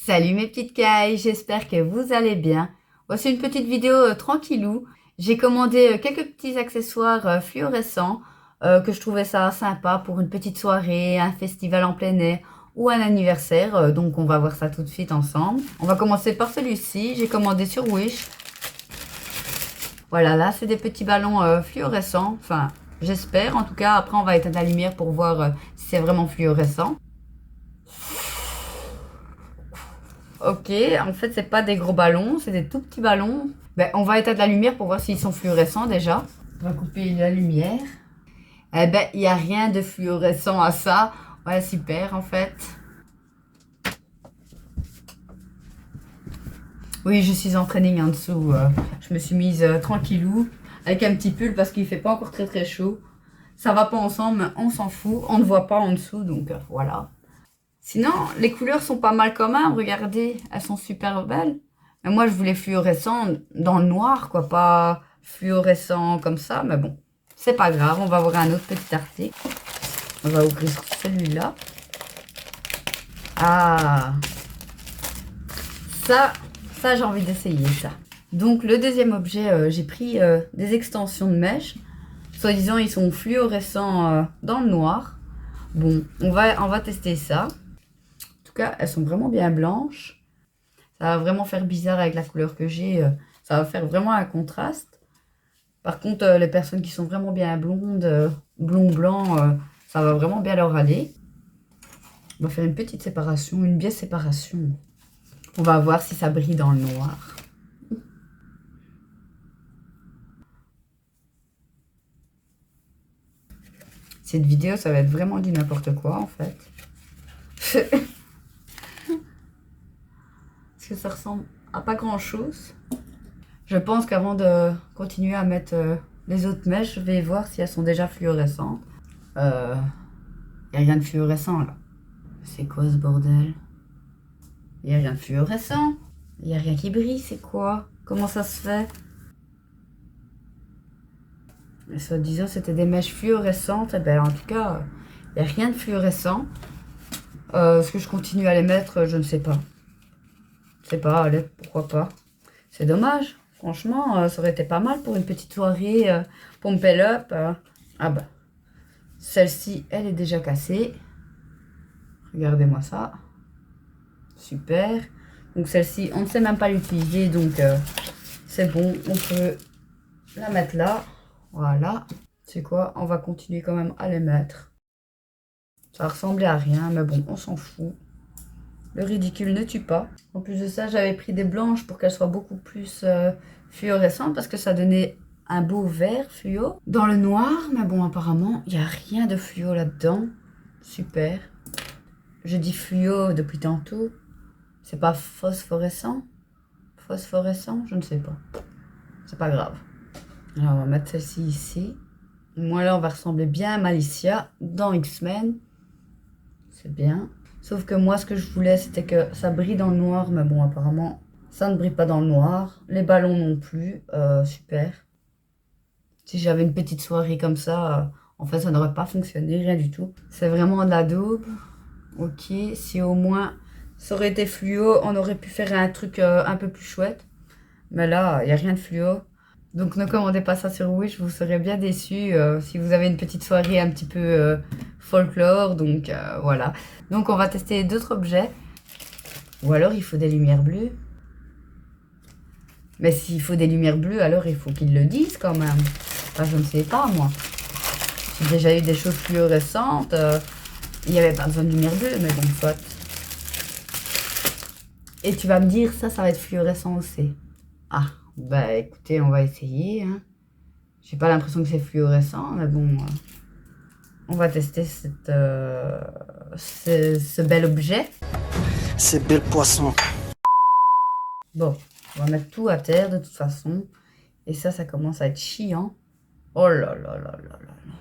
Salut mes petites cailles, j'espère que vous allez bien. Voici une petite vidéo tranquillou. J'ai commandé quelques petits accessoires fluorescents que je trouvais ça sympa pour une petite soirée, un festival en plein air ou un anniversaire. Donc on va voir ça tout de suite ensemble. On va commencer par celui-ci, j'ai commandé sur Wish. Voilà, là c'est des petits ballons fluorescents, enfin j'espère. En tout cas, après on va éteindre la lumière pour voir si c'est vraiment fluorescent. Ok, en fait, c'est pas des gros ballons, c'est des tout petits ballons. Ben, on va éteindre la lumière pour voir s'ils sont fluorescents déjà. On va couper la lumière. Eh ben, il n'y a rien de fluorescent à ça. Ouais, super, en fait. Oui, je suis en training en dessous. Je me suis mise tranquillou avec un petit pull parce qu'il fait pas encore très très chaud. Ça va pas ensemble, mais on s'en fout. On ne voit pas en dessous, donc voilà. Sinon, les couleurs sont pas mal quand même. Regardez, elles sont super belles. Mais moi, je voulais fluorescent dans le noir, quoi. Pas fluorescent comme ça. Mais bon, c'est pas grave. On va voir un autre petit article. On va ouvrir celui-là. Ah, ça, ça j'ai envie d'essayer ça. Donc, le deuxième objet, j'ai pris des extensions de mèche. Soi-disant, ils sont fluorescents dans le noir. Bon, on va tester ça. En tout cas, elles sont vraiment bien blanches. Ça va vraiment faire bizarre avec la couleur que j'ai. Ça va faire vraiment un contraste. Par contre, les personnes qui sont vraiment bien blondes, blond-blanc, ça va vraiment bien leur aller. On va faire une petite séparation, une biais séparation. On va voir si ça brille dans le noir. Cette vidéo, ça va être vraiment du n'importe quoi, en fait. Parce que ça ressemble à pas grand-chose. Je pense qu'avant de continuer à mettre les autres mèches, je vais voir si elles sont déjà fluorescentes. Il n'y a rien de fluorescent, là. C'est quoi ce bordel? Il n'y a rien de fluorescent. Il n'y a rien qui brille, c'est quoi? Comment ça se fait? Et soi-disant, c'était des mèches fluorescentes. Et ben, en tout cas, il n'y a rien de fluorescent. Est-ce que je continue à les mettre? Je ne sais pas. Je sais pas, allez, pourquoi pas. C'est dommage. Franchement, ça aurait été pas mal pour une petite soirée pump up. Ah bah, celle-ci, elle est déjà cassée. Regardez-moi ça. Super. Donc celle-ci, on ne sait même pas l'utiliser, donc c'est bon, on peut la mettre là. Voilà. C'est quoi? On va continuer quand même à les mettre. Ça ressemblait à rien, mais bon, on s'en fout. Le ridicule ne tue pas. En plus de ça, j'avais pris des blanches pour qu'elles soient beaucoup plus fluorescentes parce que ça donnait un beau vert fluo. Dans le noir, mais bon, apparemment, il n'y a rien de fluo là-dedans. Super. Je dis fluo depuis tantôt. C'est pas phosphorescent? Phosphorescent? Je ne sais pas. C'est pas grave. Alors, on va mettre celle-ci ici. Moi, là, on va ressembler bien à Malicia dans X-Men. C'est bien. Sauf que moi, ce que je voulais, c'était que ça brille dans le noir. Mais bon, apparemment, ça ne brille pas dans le noir. Les ballons non plus. Super. Si j'avais une petite soirée comme ça, en fait, ça n'aurait pas fonctionné, rien du tout. C'est vraiment de la daube. Ok, si au moins ça aurait été fluo, on aurait pu faire un truc un peu plus chouette. Mais là, il n'y a rien de fluo. Donc ne commandez pas ça sur Wish, vous serez bien déçus si vous avez une petite soirée un petit peu folklore. Donc voilà. Donc on va tester d'autres objets. Ou alors il faut des lumières bleues. Mais s'il faut des lumières bleues, alors il faut qu'ils le disent quand même. Enfin, je ne sais pas moi. J'ai déjà eu des choses fluorescentes. Il n'y avait pas besoin de lumière bleue, mais bon, soit. Et tu vas me dire, ça va être fluorescent aussi. Ah, bah écoutez, on va essayer. Hein. J'ai pas l'impression que c'est fluorescent, mais bon, on va tester ce bel objet. C'est bel poisson. Bon, on va mettre tout à terre de toute façon. Et ça commence à être chiant. Oh là là là là là là.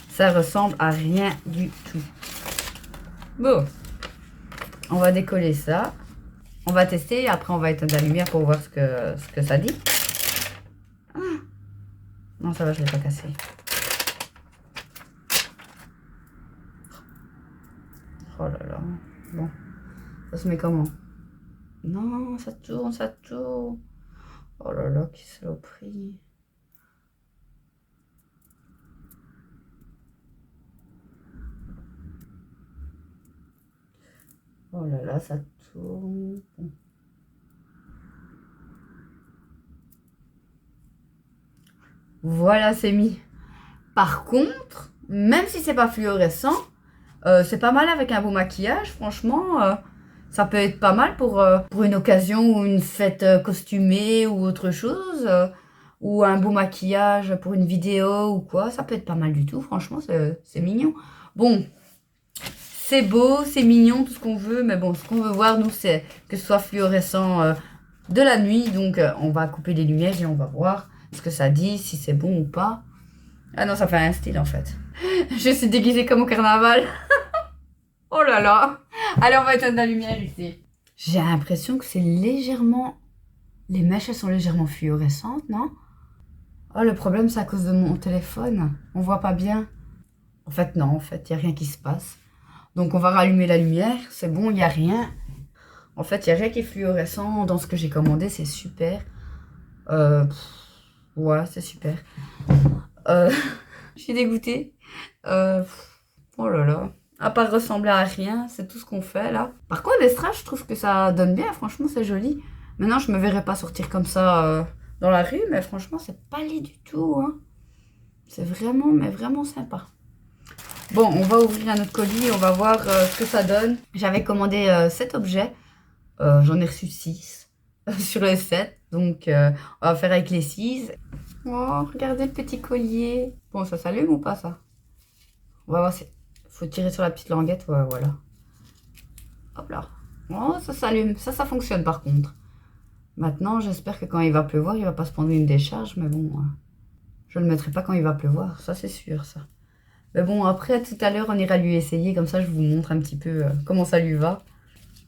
Ça ressemble à rien du tout. Bon, on va décoller ça. On va tester, après on va éteindre la lumière pour voir ce que ça dit. Ah. Non, ça va, je ne l'ai pas cassé. Oh là là. Bon, ça se met comment? Non, ça tourne, ça tourne. Oh là là, quelle saloperie. Oh là là, ça tourne. Bon. Voilà, c'est mis. Par contre, même si c'est pas fluorescent, c'est pas mal avec un beau maquillage. Franchement, ça peut être pas mal pour une occasion ou une fête costumée ou autre chose. Ou un beau maquillage pour une vidéo ou quoi. Ça peut être pas mal du tout. Franchement, c'est mignon. Bon, c'est beau, c'est mignon, tout ce qu'on veut. Mais bon, ce qu'on veut voir, nous, c'est que ce soit fluorescent de la nuit. Donc, on va couper les lumières et on va voir ce que ça dit, si c'est bon ou pas. Ah non, ça fait un style en fait. Je suis déguisée comme au carnaval. Oh là là. Allez, on va éteindre la lumière ici. J'ai l'impression que c'est légèrement... Les mèches, elles sont légèrement fluorescentes, non? Oh, le problème, c'est à cause de mon téléphone. On voit pas bien. En fait, non, en fait, il n'y a rien qui se passe. Donc, on va rallumer la lumière. C'est bon, il n'y a rien. En fait, il n'y a rien qui est fluorescent dans ce que j'ai commandé. C'est super. Ouais, c'est super. Je suis dégoûtée. Oh là là. À part ressembler à rien, c'est tout ce qu'on fait là. Par contre, les strass, je trouve que ça donne bien. Franchement, c'est joli. Maintenant, je me verrais pas sortir comme ça dans la rue, mais franchement, c'est pas laid du tout. Hein. C'est vraiment, mais vraiment sympa. Bon, on va ouvrir un autre colis. On va voir ce que ça donne. J'avais commandé 7 objets. J'en ai reçu 6 sur les 7. Donc, on va faire avec les 6. Oh, regardez le petit collier. Bon, ça s'allume ou pas, ça? On va voir si... Faut tirer sur la petite languette. Ouais, voilà. Hop là. Oh, ça s'allume. Ça fonctionne, par contre. Maintenant, j'espère que quand il va pleuvoir, il va pas se prendre une décharge. Mais bon, je ne le mettrai pas quand il va pleuvoir. Ça, c'est sûr, ça. Mais bon, après, tout à l'heure, on ira lui essayer. Comme ça, je vous montre un petit peu comment ça lui va.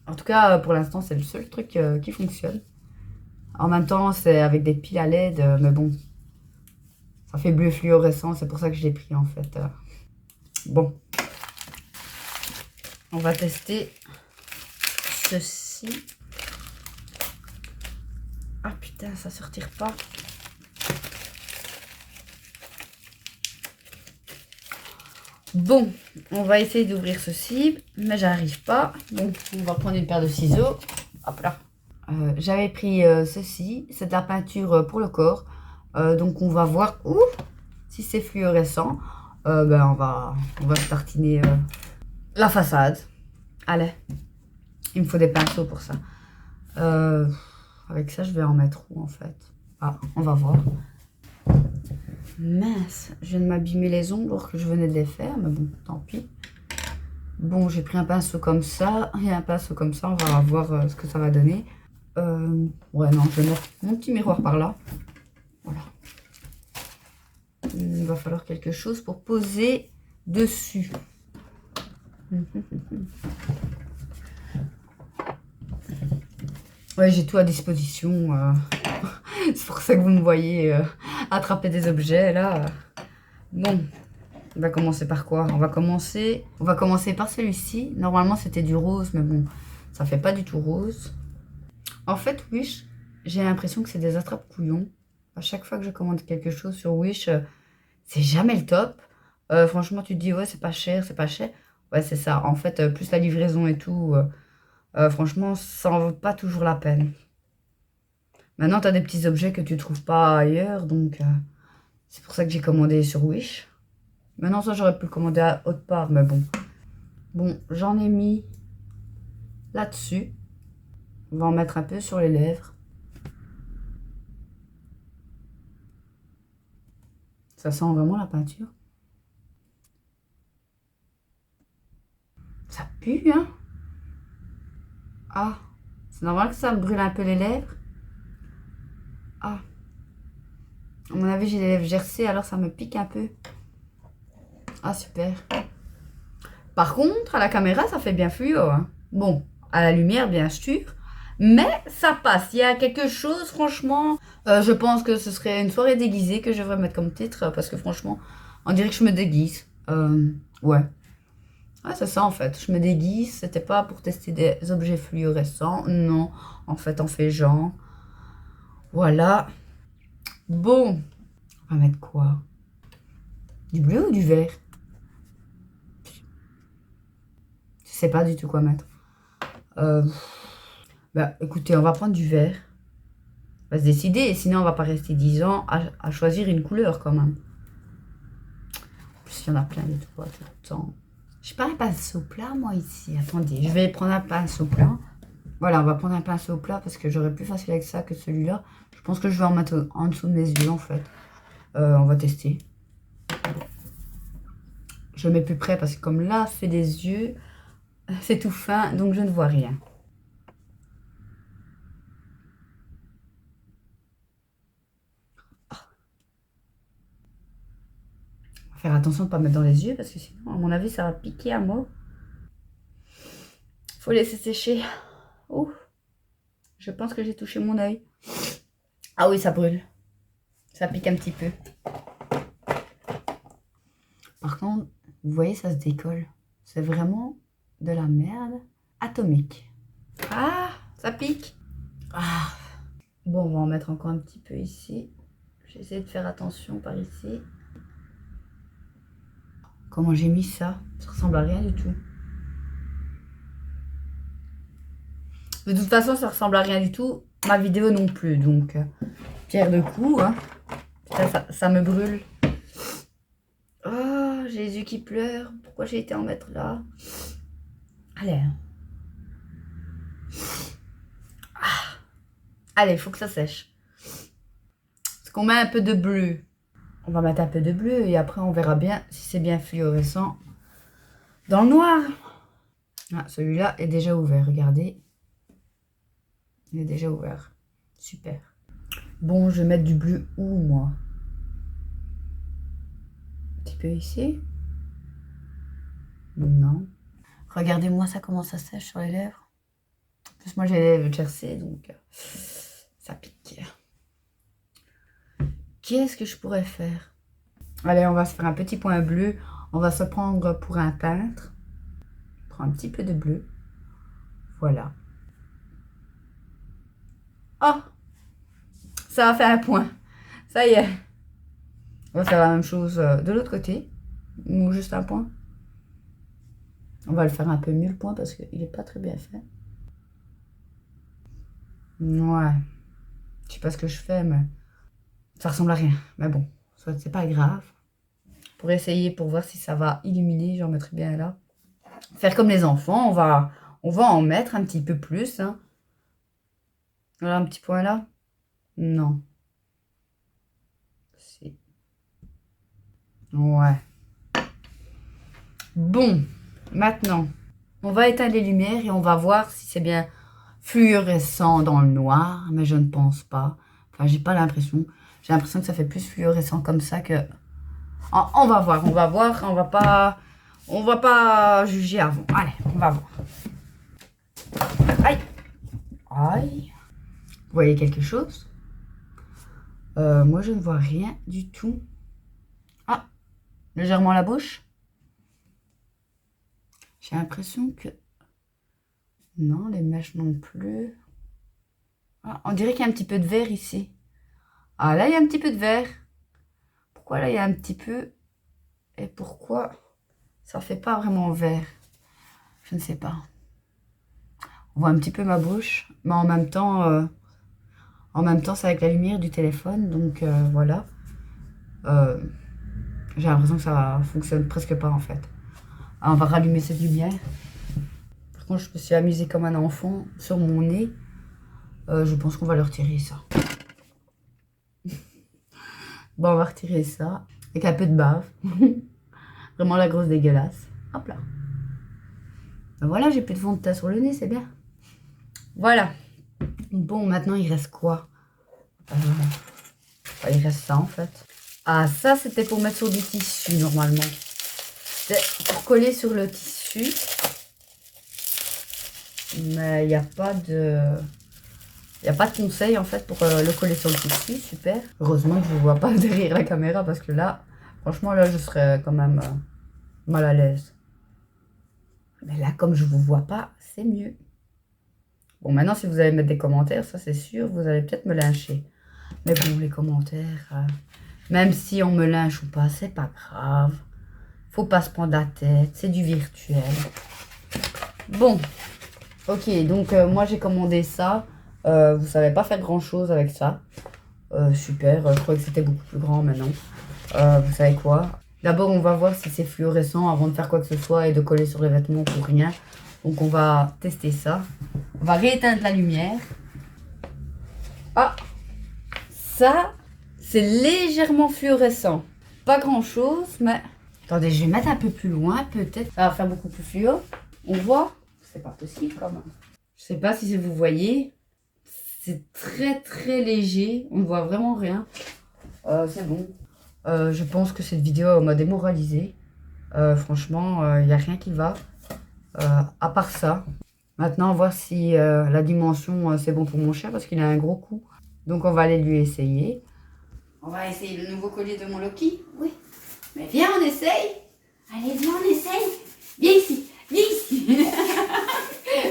En tout cas, pour l'instant, c'est le seul truc qui fonctionne. En même temps, c'est avec des piles à LED. Mais bon, ça fait bleu fluorescent. C'est pour ça que je l'ai pris, en fait. Bon. On va tester ceci. Ah putain, ça se retire pas. Bon, on va essayer d'ouvrir ceci, mais j'arrive pas. Bon, on va prendre une paire de ciseaux. Hop là. J'avais pris ceci, c'est de la peinture pour le corps. Donc on va voir si c'est fluorescent. Ben, on va se tartiner la façade. Allez, il me faut des pinceaux pour ça. Avec ça, je vais en mettre où en fait? Ah, on va voir. Mince, je viens de m'abîmer les ongles alors que je venais de les faire, mais bon, tant pis. Bon, j'ai pris un pinceau comme ça et un pinceau comme ça. On va voir ce que ça va donner. Ouais, non, je vais mettre mon petit miroir par là. Voilà. Il va falloir quelque chose pour poser dessus. Ouais, j'ai tout à disposition. C'est pour ça que vous me voyez attraper des objets là. Bon, on va commencer par quoi? On va commencer par celui-ci. Normalement, c'était du rose, mais bon, ça fait pas du tout rose. En fait, Wish, j'ai l'impression que c'est des attrape-couillons. À chaque fois que je commande quelque chose sur Wish, c'est jamais le top. Franchement, tu te dis, ouais, c'est pas cher, c'est pas cher. Ouais, c'est ça. En fait, plus la livraison et tout, franchement, ça en vaut pas toujours la peine. Maintenant, tu as des petits objets que tu trouves pas ailleurs, donc c'est pour ça que j'ai commandé sur Wish. Maintenant, ça, j'aurais pu le commander à autre part, mais bon. Bon, j'en ai mis là-dessus. On va en mettre un peu sur les lèvres. Ça sent vraiment la peinture. Ça pue, hein? Ah, c'est normal que ça me brûle un peu les lèvres. Ah. À mon avis, j'ai les lèvres gercées, alors ça me pique un peu. Ah, super. Par contre, à la caméra, ça fait bien fluo, hein. Bon, à la lumière, bien sûr. Mais ça passe. Il y a quelque chose, franchement. Je pense que ce serait une soirée déguisée que je devrais mettre comme titre. Parce que franchement, on dirait que je me déguise. Ouais. Ouais, c'est ça en fait. Je me déguise. C'était pas pour tester des objets fluorescents. Non, en fait, on fait genre. Voilà. Bon. On va mettre quoi? Du bleu ou du vert? Je sais pas du tout quoi mettre. Bah écoutez, on va prendre du vert. On va se décider. Sinon, on va pas rester 10 ans à choisir une couleur quand même. En plus, il y en a plein de tout le temps. Je pas un pinceau plat, moi, ici. Attendez, je vais prendre un pinceau plat. Voilà, on va prendre un pinceau plat parce que j'aurais plus facile avec ça que celui-là. Je pense que je vais en mettre en dessous de mes yeux, en fait. On va tester. Je le mets plus près parce que comme là, c'est des yeux, c'est tout fin, donc je ne vois rien. Faire attention de ne pas mettre dans les yeux parce que sinon, à mon avis, ça va piquer à mort. Faut laisser sécher. Ouh. Je pense que j'ai touché mon œil. Ah oui, ça brûle. Ça pique un petit peu. Par contre, vous voyez, ça se décolle. C'est vraiment de la merde atomique. Ah, ça pique. Ah. Bon, on va en mettre encore un petit peu ici. J'essaie de faire attention par ici. Comment j'ai mis ça? Ça ressemble à rien du tout. De toute façon, ça ressemble à rien du tout. Ma vidéo non plus. Donc, pierre de coups. Hein. Ça me brûle. Oh, j'ai les yeux qui pleurent. Pourquoi j'ai été en mettre là? Allez. Ah. Allez, il faut que ça sèche. Parce qu'on met un peu de bleu. On va mettre un peu de bleu et après on verra bien si c'est bien fluorescent dans le noir. Ah, celui-là est déjà ouvert, regardez. Il est déjà ouvert. Super. Bon, je vais mettre du bleu où, moi? Un petit peu ici. Non. Regardez-moi ça, comment ça sèche sur les lèvres. En plus, moi j'ai les lèvres gercées, donc ça pique. Qu'est-ce que je pourrais faire? Allez, on va se faire un petit point bleu. On va se prendre pour un peintre. Prends un petit peu de bleu. Voilà. Oh! Ça a fait un point. Ça y est. On va faire la même chose de l'autre côté. Ou juste un point. On va le faire un peu mieux le point parce qu'il n'est pas très bien fait. Ouais. Je sais pas ce que je fais, mais ça ressemble à rien. Mais bon, c'est pas grave. Pour essayer, pour voir si ça va illuminer, j'en mettrai bien là. Faire comme les enfants, on va en mettre un petit peu plus. Hein. Voilà un petit point là. Non. Si. Ouais. Bon, maintenant, on va éteindre les lumières et on va voir si c'est bien fluorescent dans le noir, mais je ne pense pas. Enfin, j'ai pas l'impression. J'ai l'impression que ça fait plus fluorescent comme ça que... On va voir, on va pas juger avant. Allez, on va voir. Aïe. Aïe. Vous voyez quelque chose? Moi, je ne vois rien du tout. Ah, légèrement la bouche. J'ai l'impression que... Non, les mèches non plus. Ah, on dirait qu'il y a un petit peu de vert ici. Ah, là, il y a un petit peu de vert. Pourquoi là, il y a un petit peu... Et pourquoi ça fait pas vraiment vert? Je ne sais pas. On voit un petit peu ma bouche. Mais en même temps, c'est avec la lumière du téléphone. Donc, voilà. J'ai l'impression que ça fonctionne presque pas, en fait. Alors, on va rallumer cette lumière. Par contre, je me suis amusée comme un enfant sur mon nez. Je pense qu'on va le retirer, ça. Bon, on va retirer ça. Avec un peu de bave. Vraiment la grosse dégueulasse. Hop là. Ben voilà, j'ai plus de fond de teint sur le nez, c'est bien. Voilà. Bon, maintenant, il reste quoi? Il reste ça, en fait. Ah, ça, c'était pour mettre sur du tissu, normalement. C'est pour coller sur le tissu. Mais il n'y a pas de... Il n'y a pas de conseil, en fait, pour le coller sur le tissu. Super. Heureusement que je ne vous vois pas derrière la caméra, parce que là, franchement, là, je serais quand même mal à l'aise. Mais là, comme je vous vois pas, c'est mieux. Bon, maintenant, si vous allez mettre des commentaires, ça c'est sûr, vous allez peut-être me lyncher. Mais bon, les commentaires, même si on me lynche ou pas, c'est pas grave. Faut pas se prendre la tête, c'est du virtuel. Bon, ok, donc moi j'ai commandé ça. Vous savez pas faire grand chose avec ça. Super, je croyais que c'était beaucoup plus grand maintenant. Vous savez quoi? D'abord, on va voir si c'est fluorescent avant de faire quoi que ce soit et de coller sur les vêtements pour rien. Donc, on va tester ça. On va rééteindre la lumière. Ah, ça, c'est légèrement fluorescent. Pas grand-chose, mais... Attendez, je vais mettre un peu plus loin, peut-être. Ça va faire beaucoup plus fluo. On voit? C'est pas possible, quand même. Je sais pas si vous voyez. C'est très, très léger. On ne voit vraiment rien. C'est bon. Je pense que cette vidéo m'a démoralisé. Franchement, il n'y a rien qui va. À part ça. Maintenant, on va voir si la dimension, c'est bon pour mon chat parce qu'il a un gros coup. Donc, on va aller lui essayer. On va essayer le nouveau collier de mon Loki. Oui. Mais viens, on essaye. Allez, viens, on essaye. Viens ici. Viens ici.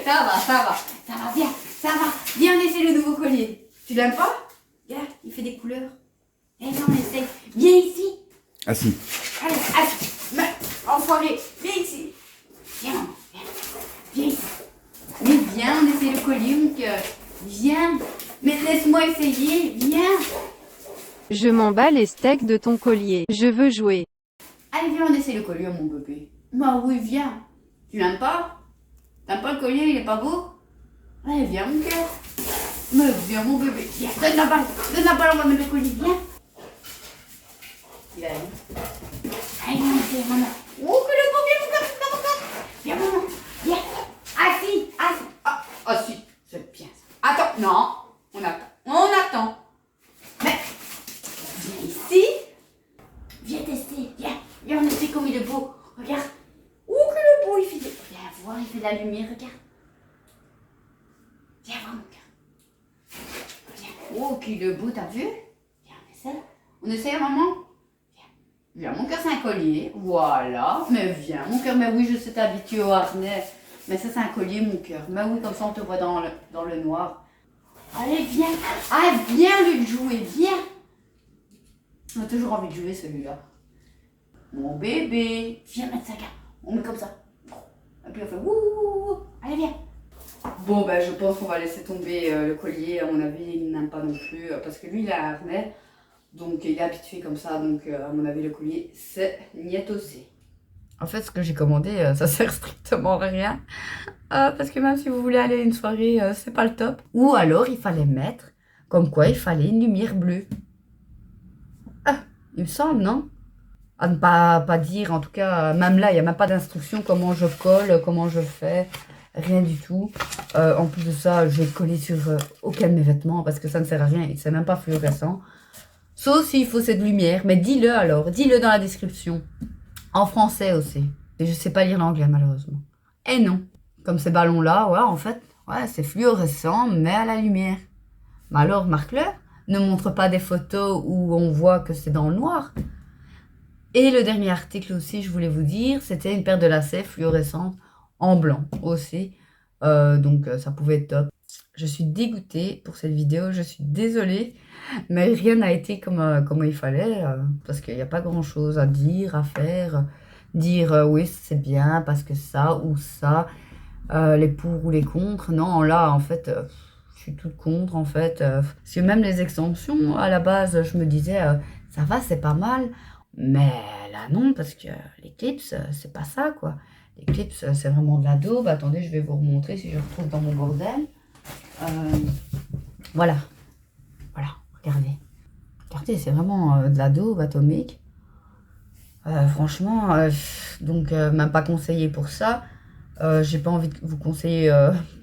Ça va, viens. Ça va. Viens, on essaye le nouveau collier. Tu l'aimes pas? Regarde, il fait des couleurs. Eh non, on essaye. Viens ici. Assis. Allez, assis. Mais, enfoiré. Viens ici. Viens, viens ici. Mais viens, on essaye le collier, mon cœur. Viens. Mais laisse-moi essayer. Viens. Je m'en bats les steaks de ton collier. Je veux jouer. Allez, viens, on essaye le collier, mon bébé. Bah oui, viens. Tu l'aimes pas? T'aimes pas le collier, il est pas beau? Allez, viens, mon cœur. Mais viens, mon bébé. Viens, donne la balle. Donne la balle, on va mettre le collier. Viens. Viens. Allez, viens, essaye, maman. Oh, que le beau, viens, mon cœur. Viens, mon cœur. Viens, maman. Viens. Assis, assis. Ah, assis. C'est bien ça. Attends, non. On attend. On attend. Mais, viens ici. Viens tester. Viens. Viens, on essaie comme il est beau. Regarde. Oh, que le beau, il fait de... Viens voir, il fait de la lumière, regarde. Viens voir, mon cœur. Viens. Oh, qu'il est beau, t'as vu? Viens, on essaie. On essaie, maman? Viens. Viens, mon cœur, c'est un collier. Voilà. Mais viens, mon cœur. Mais oui, je sais, t'es habitué au harnais. Mais ça, c'est un collier, mon cœur. Mais oui, comme ça, on te voit dans le noir. Allez, viens. Ah, viens lui jouer, viens. On a toujours envie de jouer, celui-là. Mon bébé. Viens mettre ça, regarde. On met comme ça. Et puis on fait wouh. Allez, viens. Bon, ben, je pense qu'on va laisser tomber le collier. À mon avis, il n'aime pas non plus. Parce que lui, il a un harnais. Donc, il est habitué comme ça. Donc, à mon avis, le collier, c'est niet aussi. En fait, ce que j'ai commandé, ça sert strictement à rien. Parce que même si vous voulez aller à une soirée, c'est pas le top. Ou alors, il fallait mettre, comme quoi, il fallait une lumière bleue. Ah, il me semble, non? À ne pas dire, en tout cas, même là, il n'y a même pas d'instruction comment je colle, comment je fais, rien du tout. En plus de ça, je vais coller sur aucun de mes vêtements parce que ça ne sert à rien, c'est même pas fluorescent. Sauf s'il faut cette lumière, mais dis-le alors, dis-le dans la description. En français aussi. Et je sais pas lire l'anglais malheureusement. Et non, comme ces ballons-là, ouais, en fait, ouais, c'est fluorescent, mais à la lumière. Mais alors, marque-le, ne montre pas des photos où on voit que c'est dans le noir. Et le dernier article aussi, je voulais vous dire, c'était une paire de lacets fluorescentes en blanc aussi. Donc ça pouvait être top. Je suis dégoûtée pour cette vidéo, je suis désolée. Mais rien n'a été comme il fallait. Parce qu'il n'y a pas grand chose à dire, à faire. Dire oui c'est bien parce que ça ou ça. Les pour ou les contre. Non là en fait... je suis toute contre en fait. Parce que même les extensions, à la base, je me disais, ça va, c'est pas mal. Mais là, non, parce que les clips, c'est pas ça, quoi. Les clips, c'est vraiment de la daube. Attendez, je vais vous remontrer si je retrouve dans mon bordel. Voilà. Voilà, regardez. Regardez, c'est vraiment de la daube atomique. Franchement, donc même pas conseillé pour ça. J'ai pas envie de vous conseiller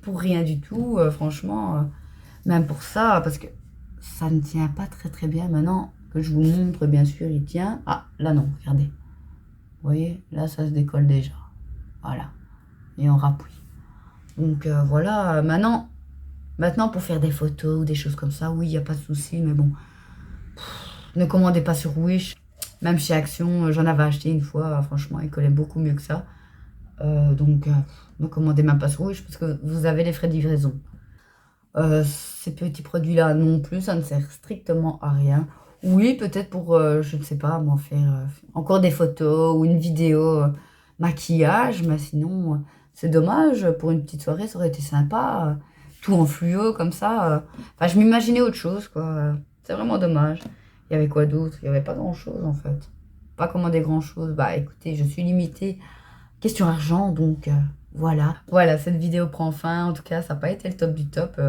pour rien du tout. Franchement, même pour ça, parce que ça ne tient pas très très bien. Maintenant que je vous montre, bien sûr, il tient. Ah, là non, regardez. Vous voyez, là ça se décolle déjà. Voilà. Et on rappuie. Donc voilà, maintenant pour faire des photos ou des choses comme ça, oui, il n'y a pas de souci, mais bon. Ne commandez pas sur Wish. Même chez Action, j'en avais acheté une fois, franchement, il collait beaucoup mieux que ça. Donc, ne commandez même pas sur Wish parce que vous avez les frais de livraison. Ces petits produits-là non plus, ça ne sert strictement à rien. Oui, peut-être pour, je ne sais pas, moi, faire encore des photos ou une vidéo maquillage, mais sinon, c'est dommage. Pour une petite soirée, ça aurait été sympa. Tout en fluo, comme ça. Enfin, je m'imaginais autre chose, quoi. C'est vraiment dommage. Il y avait quoi d'autre? Il n'y avait pas grand-chose, en fait. Pas commander grand-chose. Bah, écoutez, je suis limitée. Question argent, donc voilà. Voilà, cette vidéo prend fin. En tout cas, ça n'a pas été le top du top.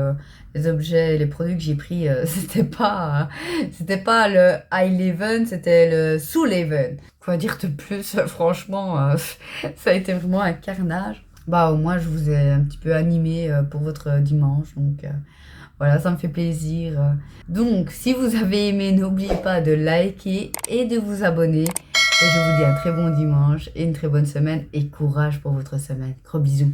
Les objets, les produits que j'ai pris, c'était pas le high level, c'était le sous level. Quoi dire de plus? Franchement, ça a été vraiment un carnage. Bah, au moins, je vous ai un petit peu animé pour votre dimanche. Donc, voilà, ça me fait plaisir. Donc, si vous avez aimé, n'oubliez pas de liker et de vous abonner. Et je vous dis un très bon dimanche et une très bonne semaine et courage pour votre semaine. Gros bisous.